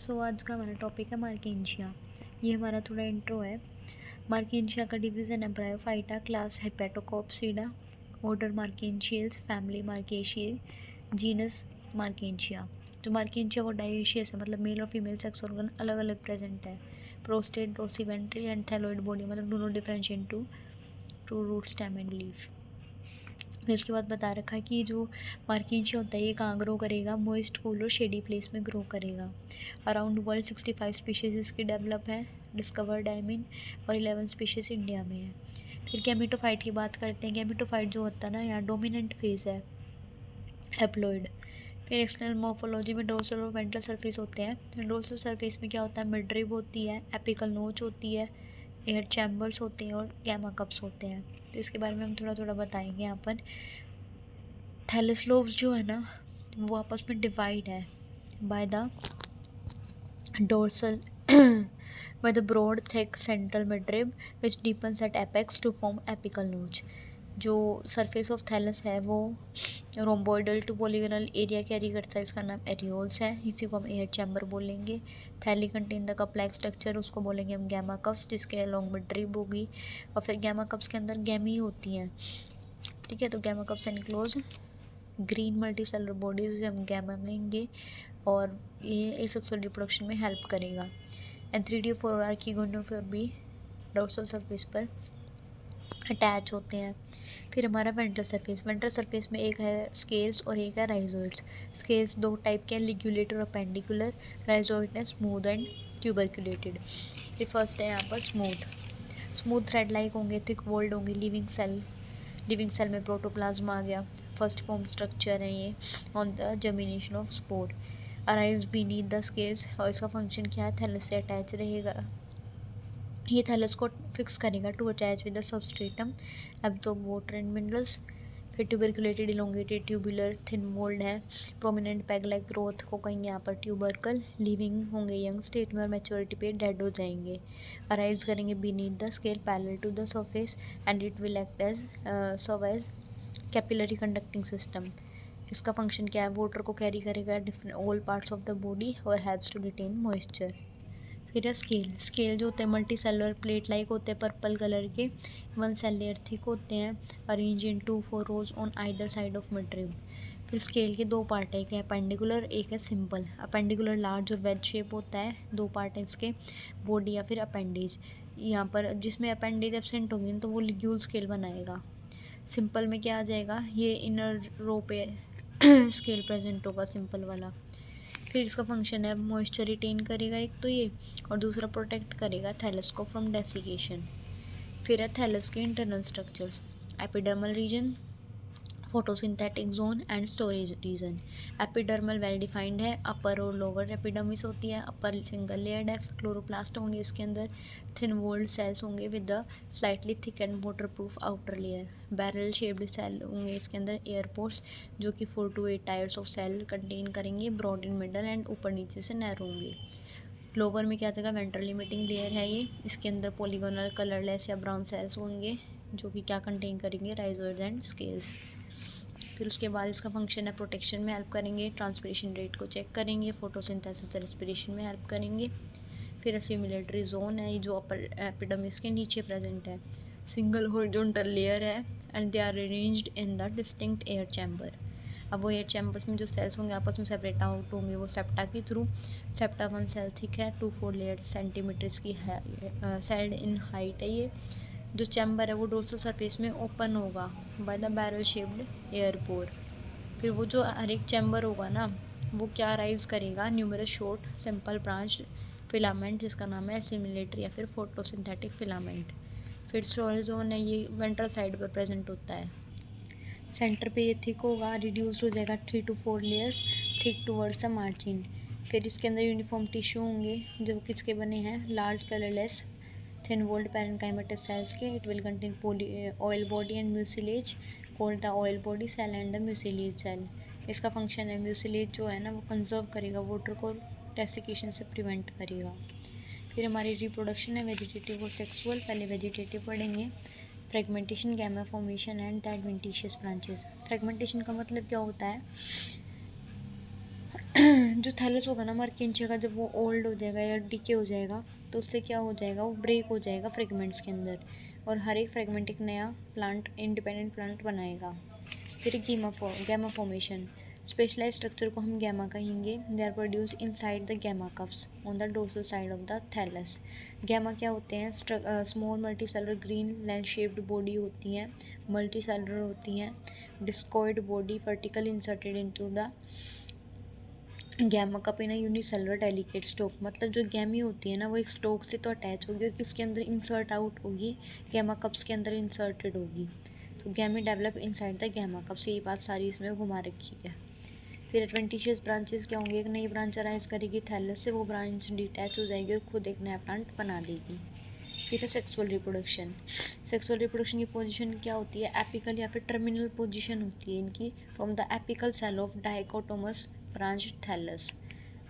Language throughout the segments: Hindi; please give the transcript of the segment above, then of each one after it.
आज का हमारा टॉपिक है मार्केंशिया। ये हमारा थोड़ा इंट्रो है। मार्केंशिया का डिवीज़न है Bryophyta, class Hepaticopsida, order Marchantiales, family Marchantiaceae, genus Marchantia. जो मार्केंशिया वो डायोशियस है, मतलब मेल और फीमेल सेक्स ऑर्गन अलग अलग प्रेजेंट है। Prostrate, dorsiventral and thalloid body, मतलब दोनों differentiate to root, stem and leaf. फिर उसके बाद बता रखा है कि जो मार्केंशिया होता है ये कहाँ ग्रो करेगा, मोइस्ट, कूल और शेडी प्लेस में ग्रो करेगा। अराउंड वर्ल्ड 65 स्पीशीज़ इसकी डेवलप है, डिस्कवर्ड आई मीन, और 11 स्पीशीज़ इंडिया में है। फिर गैमेटोफाइट की बात करते हैं। गैमेटोफाइट जो होता है ना, यहाँ डोमिनेंट फेज है, हैप्लॉइड। फिर एक्सटर्नल मॉर्फोलॉजी में डोर्सल और वेंट्रल सरफेस होते हैं। डोर्सल सरफेस में क्या होता है, मिडरिब होती है, एपिकल नोच होती है, एयर चैम्बर्स होते हैं और गैमा कप्स होते हैं। तो इसके बारे में हम थोड़ा थोड़ा बताएंगे यहाँ पर। थैलस लोब्स जो है ना वो आपस में डिवाइड है by the dorsal by the broad thick central midrib which deepens at apex to form apical notch। जो सरफेस ऑफ थैलस है वो रोम्बोइडल टू पॉलीगोनल एरिया कैरी करता है, इसका नाम एरियोल्स है, इसी को हम एयर चैम्बर बोलेंगे। थैली contain the cup like structure, उसको बोलेंगे हम गैमा कप्स, जिसके अलॉन्ग मिड्रिब होगी। और फिर गैमा कप्स के अंदर गैमी होती हैं, ठीक है। तो gemma cups enclose green multi cellular bodies हम गैमा लेंगे और ये सेक्सुअल रिप्रोडक्शन में हेल्प करेगा। एंड 3D और 4R की गोनोफोर भी डोर्सल सरफेस पर अटैच होते हैं। फिर हमारा वेंट्रल सरफेस में एक है स्केल्स और एक है राइजोइड्स। स्केल्स दो टाइप के हैं, लिग्यूलेटेड और पेंडिकुलर। राइजोइड है स्मूथ एंड ट्यूबरकुलेटेड। फिर फर्स्ट है यहाँ पर स्मूथ थ्रेड लाइक होंगे, थिक वॉल्ड होंगे। लिविंग सेल में प्रोटोप्लाज्म आ गया, फर्स्ट फॉर्म स्ट्रक्चर है ये on the germination of spore. Arise beneath the scales, और इसका फंक्शन क्या है, थैलस से अटैच रहेगा। ये थैलस को फिक्स करेगा to attach with the substratum, absorb water and minerals. फिर tuberculated elongated tubular thin mould है, प्रोमिनेंट पैग लाइक ग्रोथ को कहेंगे यहाँ पर ट्यूबरकल। लिविंग होंगे यंग स्टेट में और मैच्योरिटी पे डेड हो जाएंगे। अराइज करेंगे beneath the scale parallel to the surface and it will act as serve as capillary conducting system. इसका फंक्शन क्या है, वाटर को कैरी करेगा different all parts of the body और हेल्प्स टू रिटेन मॉइस्चर। फिर है स्केल जो होते हैं मल्टी सेलुलर प्लेट लाइक होते हैं, पर्पल कलर के, वन सेल लेयर थिक होते हैं, arrange in 2-4 rows on either side of midrib. फिर स्केल के दो पार्ट है, एक है अपेंडिकुलर, एक है सिंपल। अपेंडिकुलर लार्ज और वेज शेप होता है, दो पार्ट है इसके, बॉडी या फिर अपेंडेज। यहाँ पर जिसमें अपेंडेज एब्सेंट होंगे तो वो लिग्यूल स्केल बनाएगा। सिंपल में क्या आ जाएगा, ये इनर रो पे स्केल प्रेजेंट होगा सिंपल वाला। फिर इसका फंक्शन है मॉइस्चर रिटेन करेगा एक तो ये, और दूसरा प्रोटेक्ट करेगा थैलस को फ्रॉम डेसिकेशन। फिर है थैलस के internal structures, epidermal region, photosynthetic zone and storage region. Epidermal well defined है, अपर और लोअर एपिडर्मिस होती है, अपर सिंगल लेयर्ड है, क्लोरोप्लास्ट होंगे इसके अंदर, थिन वॉल्ड सेल्स होंगे with the slightly thick and water proof outer layer. Barrel shaped cell होंगे इसके अंदर, एयरपोर्ट्स जो कि 4 to 8 tiers of cell contain करेंगे, ब्रॉड इन मिडल एंड ऊपर नीचे से नैरो होंगे। लोअर में क्या जगह वेंट्रल लिमिटिंग लेयर है ये, इसके अंदर पॉलीगोनल कलरलेस या ब्राउन सेल्स होंगे जो कि क्या कंटेन करेंगे, राइजोइड्स एंड स्केल्स। फिर उसके बाद इसका फंक्शन है प्रोटेक्शन में हेल्प करेंगे, ट्रांसपिरेशन रेट को चेक करेंगे, फोटोसिंथेसिस रेस्पिरेशन में हेल्प करेंगे। फिर असिमिलेटरी जोन है जो अपर एपिडर्मिस के नीचे प्रेजेंट है, सिंगल हॉरिजॉन्टल लेयर है and they are arranged in the distinct air chamber. अब वो एयर चैम्बर्स में जो सेल्स होंगे आपस में सेपरेट आउट होंगे वो सेप्टा के थ्रू। सेप्टा 1 सेल थिक है, 2-4 लेयर सेंटीमीटर्स की है, सेल्ड इन हाइट है ये। जो चैम्बर है वो डोर्सल सरफेस में ओपन होगा बाय द बैरल शेप्ड एयरपोर। फिर वो जो हर एक चैम्बर होगा ना वो क्या राइज करेगा, numerous short simple branch filament जिसका नाम है एसिमिलेटरी या फिर फोटोसिंथेटिक फिलामेंट। फिर स्टोरेज जोन है ये वेंट्रल साइड पर प्रेजेंट होता है, सेंटर पे ये थिक होगा, रिड्यूस हो जाएगा 3 to 4 layers thick towards the margin. फिर इसके अंदर यूनिफॉर्म टिश्यू होंगे जो किसके बने हैं, large colourless thin walled parenchymatous cells के। It will contain oil body and mucilage called the oil body cell and the mucilage cell. इसका फंक्शन है म्यूसिलेज जो है ना वो कंजर्व करेगा वाटर को, डेसिकेशन से प्रिवेंट करेगा। फिर हमारी रिप्रोडक्शन है वेजिटेटिव और सेक्सुअल। पहले वेजिटेटिव पढ़ेंगे, fragmentation, gemma formation and the adventitious branches. Fragmentation का मतलब क्या होता है, जो थैलस होगा ना मर्केंचिया का, जब वो ओल्ड हो जाएगा या डिके हो जाएगा तो उससे क्या हो जाएगा, वो ब्रेक हो जाएगा फ्रेगमेंट्स के अंदर, और हर एक फ्रेगमेंट एक नया प्लांट, इंडिपेंडेंट प्लांट बनाएगा। फिर गैमा फॉर्मेशन, स्पेशलाइज स्ट्रक्चर को हम गैमा कहेंगे। They are produced inside the gemma cups on the dorsal side of the thallus. Gemma क्या होते हैं, small multi cellular green land shaped body होती हैं, मल्टी सेलर होती हैं, discoid body vertical inserted into the gemma cup in unicellular delicate stalk. मतलब जो गैमी होती है ना वो एक स्टोक से तो अटैच होगी और किसके अंदर इंसर्ट आउट होगी, गैमा कप्स के अंदर इंसर्टेड होगी। तो gemmae develop inside the gemma cups, यही बात सारी इसमें घुमा रखी है। फिर एडवेंटिशियस ब्रांचेस क्या होंगे, एक नई ब्रांच अराइज करेगी थैलस से, वो ब्रांच डिटैच हो जाएगी और खुद एक नया प्लांट बना देगी। फिर है सेक्सुअल रिप्रोडक्शन। सेक्सुअल रिप्रोडक्शन की पोजीशन क्या होती है, एपिकल या फिर टर्मिनल पोजीशन होती है इनकी, from the apical cell of dichotomous branch thallus.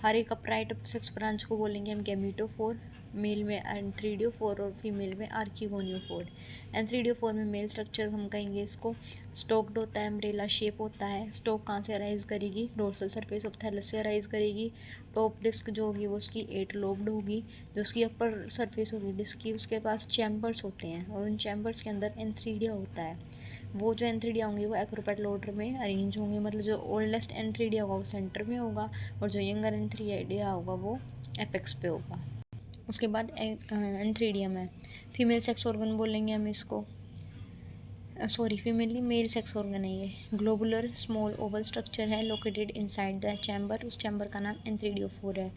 हर एक अपराइट सेक्स ब्रांच को बोलेंगे हम गैमीटोफोर, मेल में एंथ्रीडियोफोर और फीमेल में आर्किगोनियोफोर। एंथ्रीडियोफोर में मेल स्ट्रक्चर हम कहेंगे इसको स्टोक्ड होता है, अम्ब्रेला शेप होता है। स्टोक कहाँ से अराइज करेगी, डोर्सल सरफेस ऑफ थैलस से अराइज करेगी। टॉप डिस्क जो होगी वो उसकी 8 लोब्ड होगी, जो उसकी अपर सरफेस होगी डिस्क की, उसके पास चैम्बर्स होते हैं और उन चैम्बर्स के अंदर एंथ्रीडिया होता है। वो जो एंथ्रीडिया होंगे वो एक्रोपेटलोडर में अरेंज होंगे, मतलब जो ओल्डेस्ट एंथ्रीडिया होगा वो सेंटर में होगा और जो यंगर एंथ्रीडिया होगा वो एपेक्स पे होगा। उसके बाद एंथ्रीडियम है, फीमेल सेक्स ऑर्गन बोलेंगे हम इसको, sorry female male sex organ है ये। ग्लोबुलर स्मॉल ओवल स्ट्रक्चर है लोकेटेड इनसाइड द चैम्बर, उस चैम्बर का नाम एंथ्रीडियोफोर है।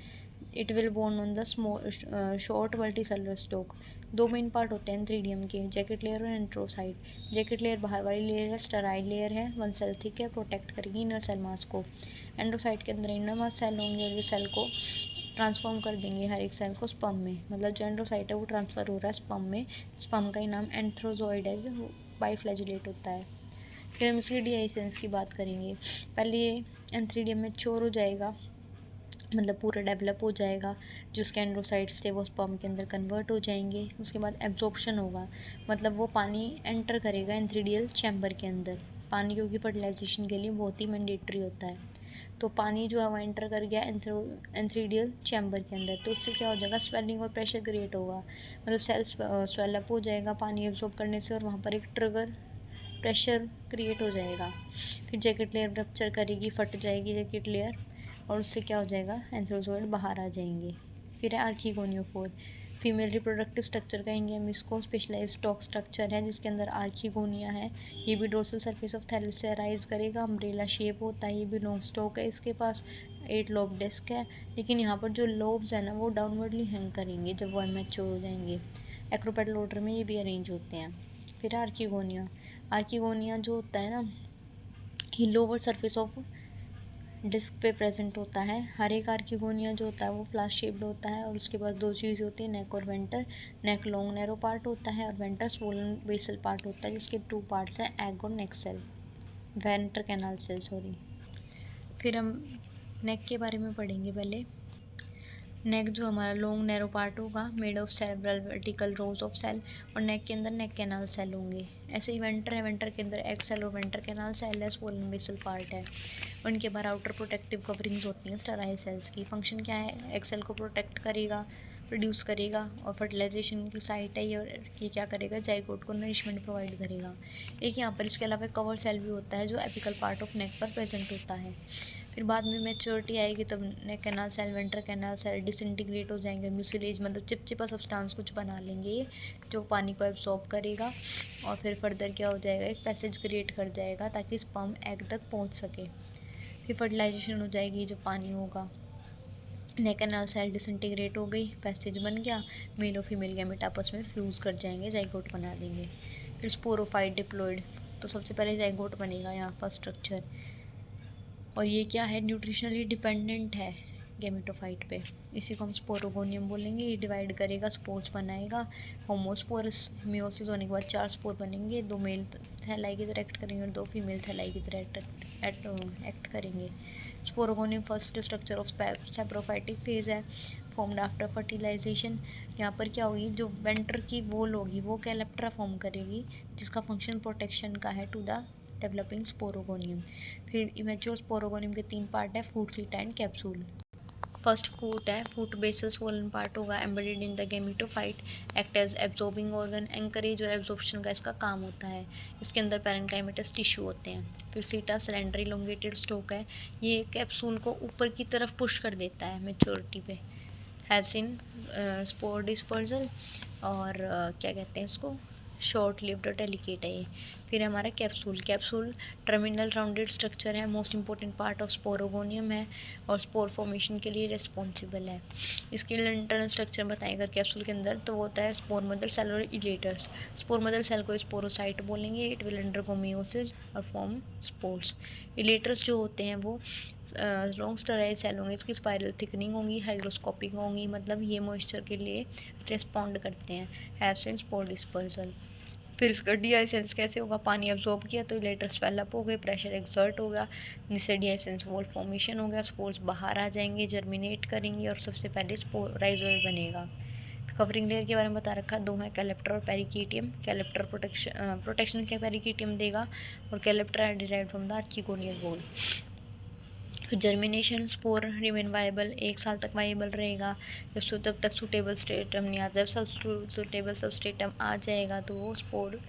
It will born on the small short multicellular stalk. दो मेन पार्ट होते हैं एंथ्रीडियम के, जैकेट लेयर और एंट्रोसाइट। जैकेट लेयर बाहर वाली लेयर है, स्टेराइल लेयर है, वन सेल थिक है, प्रोटेक्ट करेगी इनर सेल मास को। एंड्रोसाइट के अंदर इनर मास सेल होंगे और ये सेल को ट्रांसफॉर्म कर देंगे हर एक सेल को स्पर्म में, मतलब जो एंड्रोसाइट है वो ट्रांसफ़र हो रहा है स्पर्म में। स्पर्म का ही नाम एंथ्रोजोइड है, जो बाईफ्लैजुलेट होता है। फिर हम इसकी डीआइसेंस की बात करेंगे। पहले ये एंथ्रीडियम में चोर हो जाएगा, मतलब पूरा डेवलप हो जाएगा, जो उसके एंड्रोसाइट्स थे वो स्पर्म के अंदर कन्वर्ट हो जाएंगे। उसके बाद एब्जॉर्प्शन होगा, मतलब वो पानी एंटर करेगा एंथ्रीडियल चैम्बर के अंदर। पानी क्योंकि फर्टिलाइजेशन के लिए बहुत ही मैंडेटरी होता है, तो पानी जो है वो एंटर कर गया एंथ्रीडियल चैम्बर के अंदर, तो उससे क्या हो जाएगा, स्वेलिंग और प्रेशर क्रिएट होगा, मतलब सेल्स स्वेलअप हो जाएगा पानी एब्जॉर्ब करने से और वहाँ पर एक ट्रिगर प्रेशर क्रिएट हो जाएगा। फिर जैकेट लेयर रप्चर करेगी, फट जाएगी जैकेट लेयर और उससे क्या हो जाएगा, एंथ्रोजोइड बाहर आ जाएंगे। फिर है आर्किगोनियोफोर, फीमेल रिप्रोडक्टिव स्ट्रक्चर कहेंगे हम इसको। स्पेशलाइज स्टॉक स्ट्रक्चर है जिसके अंदर आर्किगोनिया है, ये भी डोर्सल सरफेस ऑफ थैलस से अराइज करेगा, अम्ब्रेला शेप होता है, ये भी लॉन्ग स्टॉक है, इसके पास 8 लोब डिस्क है, लेकिन यहाँ पर जो लोब्स है ना वो डाउनवर्डली हैंग करेंगे जब वो मैच्योर हो जाएंगे। एक्रोपेटलोडर में ये भी अरेंज होते हैं। फिर आर्किगोनिया, आर्किगोनिया जो होता है ना ये लोअर सरफेस ऑफ डिस्क पे प्रेजेंट होता है। हर एक आर्किगोनिया जो होता है वो फ्लास शेप्ड होता है और उसके बाद दो चीज़ होती है, नेक और वेंटर। नेक लॉन्ग नैरो पार्ट होता है और वेंटर स्वोलन बेसल पार्ट होता है, जिसके 2 पार्ट्स हैं, एग और neck cell, venter canal cell sorry. फिर हम नेक के बारे में पढ़ेंगे पहले। नेक जो हमारा लॉन्ग नैरो पार्ट होगा, made of several vertical rows of cell, और नेक के अंदर नेक कैनाल सेल होंगे। ऐसे ही वेंटर है, वेंटर के अंदर एग सेल और वेंटर कैनाल सेल है, स्वोलन बेसल पार्ट है। उनके बाद आउटर प्रोटेक्टिव कवरिंग्स होती हैं स्टेराइल सेल्स की। फंक्शन क्या है, एग सेल को प्रोटेक्ट करेगा, प्रोड्यूस करेगा और फर्टिलाइजेशन की साइट है ये, और ये क्या करेगा, जाइगोट को नरिशमेंट प्रोवाइड करेगा। एक यहाँ पर इसके अलावा कवर सेल भी होता है जो एपिकल पार्ट ऑफ नेक पर प्रेजेंट होता है। फिर बाद में मैच्योरिटी आएगी तब neck canal cell, venter canal cell disintegrate हो जाएंगे, म्यूसिलेज मतलब चिपचिपा सब्सटेंस कुछ बना लेंगे ये, जो पानी को एब्सॉर्ब करेगा और फिर फर्दर क्या हो जाएगा, एक पैसेज क्रिएट कर जाएगा ताकि स्पर्म एग तक पहुँच सके। फिर फर्टिलाइजेशन हो जाएगी, जो पानी होगा, नेक कैनाल सेल डिसइंटीग्रेट हो गई, पैसेज बन गया, मेल और फीमेल गैमेट आपस में फ्यूज़ कर जाएंगे, जाइगोट बना देंगे। फिर स्पोरोफाइट डिप्लॉइड, तो सबसे पहले जाइगोट बनेगा यहाँ पर स्ट्रक्चर, और ये क्या है, न्यूट्रिशनली डिपेंडेंट है गैमेटोफाइट पे, इसी को हम स्पोरोगोनियम बोलेंगे। ये डिवाइड करेगा, स्पोर्स बनाएगा, होमोस्पोरस, मियोसिस होने के बाद 4 स्पोर बनेंगे, 2 मेल थैलाई की तरह एक्ट करेंगे और 2 फीमेल थैलाई की तरह एक्ट करेंगे। Sporogonium first structure of saprophytic phase है, फॉर्म्ड आफ्टर फर्टिलाइजेशन। यहाँ पर क्या होगी, जो वेंटर की वॉल होगी वो कैलेप्ट्रा फॉर्म करेगी, जिसका फंक्शन प्रोटेक्शन का है टू द डेवलपिंग स्पोरोगोनियम। फिर इमेच्योर स्पोरोगोनियम के 3 पार्ट है, fruit, seta and capsule. First foot है, फूट बेसल स्वोलन पार्ट होगा, embedded in the gametophyte, act as absorbing organ, anchorage और एब्जॉर्प्शन का इसका काम होता है। इसके अंदर पैरेन्काइमेटस टिश्यू होते हैं। फिर सीटा सिलेंडर इलोंगेटेड स्टोक है, ये कैप्सूल को ऊपर की तरफ पुश कर देता है मेच्योरिटी पे। हैव्स इन स्पोर डिस्पर्जल और क्या कहते हैं इसको, शॉर्ट लिव्ड और डेलिकेट है ये। फिर हमारा capsule, capsule terminal rounded structure है, most important part of sporogonium है और स्पोर फॉर्मेशन के लिए रिस्पॉन्सिबल है। इसके इंटरनल स्ट्रक्चर बताएं अगर कैप्सूल के अंदर, तो वो होता है स्पोर मदर सेल और इलेटर्स। स्पोर मदर सेल को स्पोरोसाइट बोलेंगे, इट विल अंडरगो मियोसिस और फॉर्म स्पोर्स। इलेटर्स जो होते हैं वो लॉन्ग स्टेराइल सेल होंगे, इसकी स्पाइरल थिकनिंग होंगी, हाइग्रोस्कोपिक होंगी, मतलब ये मॉइस्चर के लिए रिस्पॉन्ड करते हैं। हैव्स इन स्पोर डिस्पर्सल। फिर इसका डीआइसेंस कैसे होगा, पानी अब्जॉर्ब किया तो इलेटर्स डेवलप हो गए, प्रेशर एक्सर्ट होगा, जिससे डीआइसेंस वॉल फॉर्मेशन हो गया, स्पोर्स बाहर आ जाएंगे, जर्मिनेट करेंगे और सबसे पहले स्पोर राइजोइड बनेगा। कवरिंग लेयर के बारे में बता रखा, दो है, कैलेप्टर और पेरिकीटियम। कैलेप्टर प्रोटेक्शन के पेरिकीटियम देगा और कैलेप्टर है derived from the archegonial wall. Germination, spore remain viable, 1 साल तक वाइबल रहेगा, जब तक सूटेबल स्टेटम नहीं आता। जब सूटेबल सबस्टेटम आ जाएगा तो वो स्पोर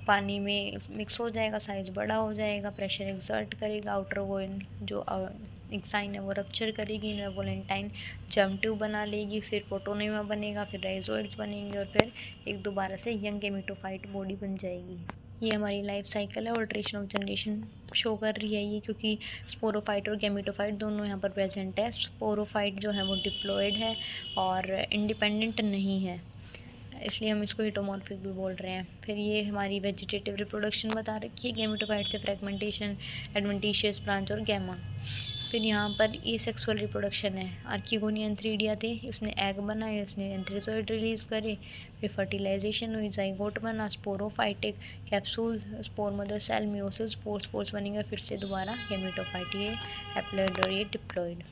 पानी में मिक्स हो जाएगा, साइज बड़ा हो जाएगा, प्रेशर एक्सर्ट करेगा, आउटर वोइन जो एक्साइन है वो रप्चर करेगी, इनर वोलेंटाइन जर्म ट्यूब बना लेगी, फिर प्रोटोनियमा बनेगा, फिर राइजोइड्स बनेंगे और फिर एक दोबारा से यंग गेमेटोफाइट बॉडी बन जाएगी। ये हमारी लाइफ साइकिल है, ऑल्ट्रेशन ऑफ जनरेशन शो कर रही है ये, क्योंकि स्पोरोफाइट और गैमेटोफाइट दोनों यहाँ पर प्रेजेंट है। स्पोरोफाइट जो है वो डिप्लॉयड है और इंडिपेंडेंट नहीं है, इसलिए हम इसको हिटोमॉर्फिक भी बोल रहे हैं। फिर ये हमारी वेजिटेटिव रिप्रोडक्शन बता रखी है, गैमेटोफाइट से फ्रेगमेंटेशन, एडवेंटिशियस ब्रांच और गैमा। फिर यहाँ पर ये सेक्सुअल रिप्रोडक्शन है। आर्किगोनिया एंथ्रीडिया थे, इसने एग बनाए, इसने एंथ्रीजोइड रिलीज़ करे, फिर फर्टिलाइजेशन हुई, जाइगोट बना, sporophytic capsule, spore mother cell, meiosis, spores बनेंगे, फिर से दोबारा गैमेटोफाइट, ये हैप्लॉइड और ये डिप्लॉइड।